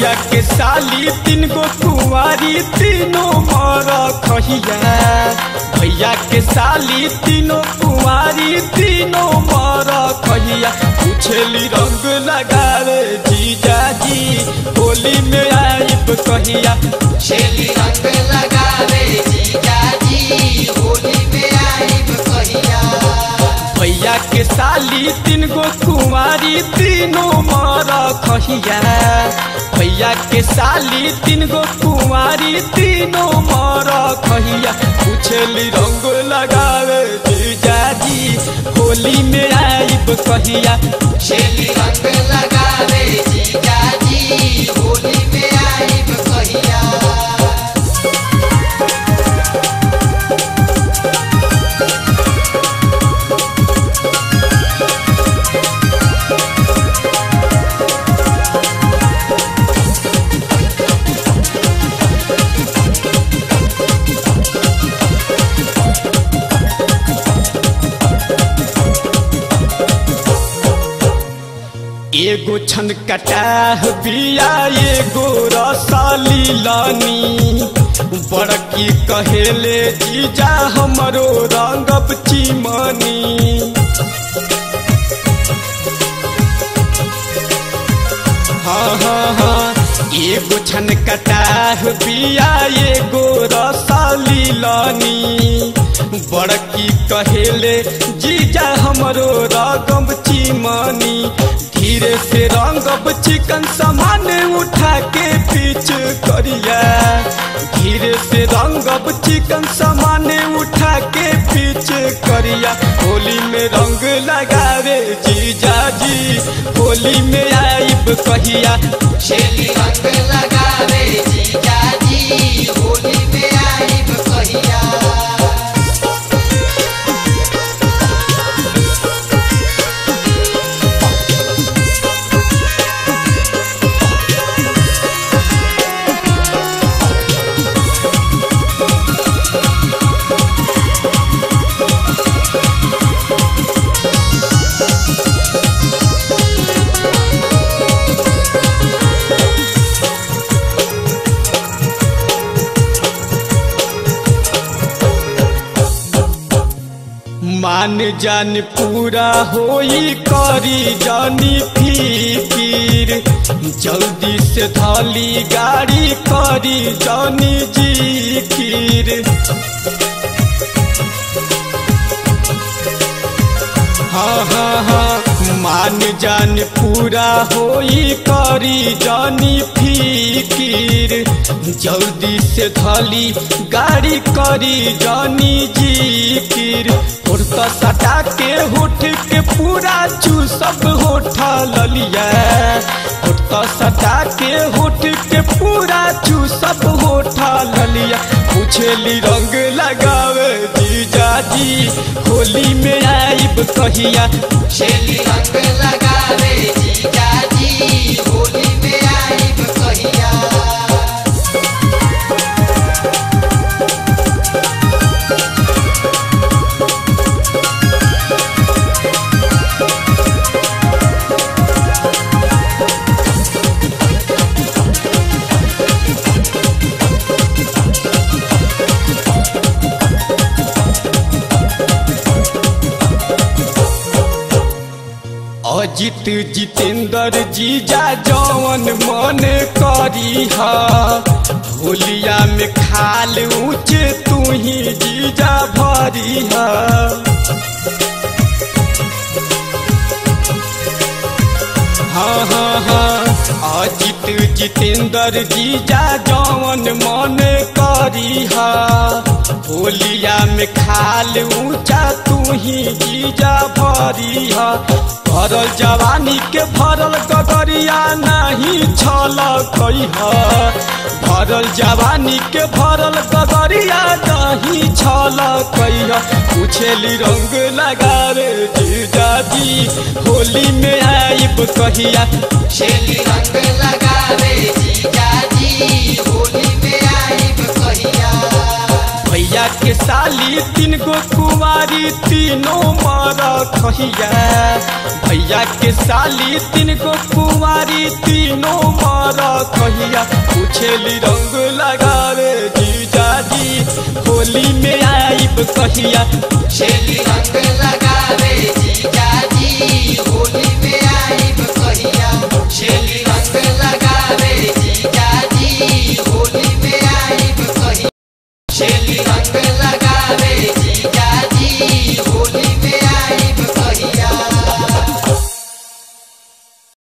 भैया के साली 3 गो कुंवारी तीनों मर खहिया। भैया के साली 3 कुंवारी तीनों मर खहिया। पूछेली रंग लगावे जीजा जी होली में आइब कहिया। पूछेली रंग लगावे जीजा जी होली में आइब कहिया। भैया के साली 3 गो कुंवारी तीनों मर खहिया। भैया के साली 3 गो कुंवारी तीनों मर खहिया। पूछेली रंग लगावे जीजा जी होली में आइब कहिया। पूछेली रंग लगावे जीजा जी होली में आइब कहिया। एगो छन कटाह बिया एगो रसाली लानी। बड़की कहेले जीजा हमरो रंगब चिमनी। हाँ एगो छन कटाह बिया एगो रसाली लानी। बड़की कहेले जीजा हमरो रंगब चिमनी। धीरे से रंगब चिकन सामान उठा के पीछ करिया। धीरे से रंगब चिकन सामान उठा के पीछ करिया। होली में रंग लगावे जीजा जी होली में आइब कहिया। पूछेली रंग लगावे जीजा जी होली में आइब कहिया। मान जान पूरा होई करी जानी फिकीर। जल्दी से थाली गाड़ी करी जानी जिकिर। हाँ मान जान पूरा होई करी जानी फिकीर। जल्दी से थाली गाड़ी करी जानी जिकिर। उड़ता सटा के होठ के पूरा चूसब होठा ललिया। उड़ता सटा के होठ के पूरा चूसब होठा ललिया। पूछेली रंग लगावे जीजा जी होली में आइब कहिया। पूछेली रंग लगावे जीजा जी होली में आइब कहिया। अजित जितेंद्र जीजा जवन मन करी हा। होलिया में खाल ऊंचे तू ही जीजा भरी हा। हाँ अजित जितेंद्र जीजा जवन मन करी हा। होलिया में खाल ऊंचा तू ही जीजा भरी हा। भरल जवानी के भरल गगरिया नहीं छल कहिया। भरल जवानी के भरल गगरिया नहीं छल कहिया। पूछेली रंग लगावे जीजा जी होली में आइब कहिया। पूछेली रंग लगावे जीजा जी होली में आइब कहिया। भैया के साली 3 गो कुंवारी तीनों मर खहिया। भैया के साली 3 गो कुंवारी तीनों मर खहिया। पूछेली रंग लगावे जीजाजी होली में आइब कहिया। छेली रंग लगा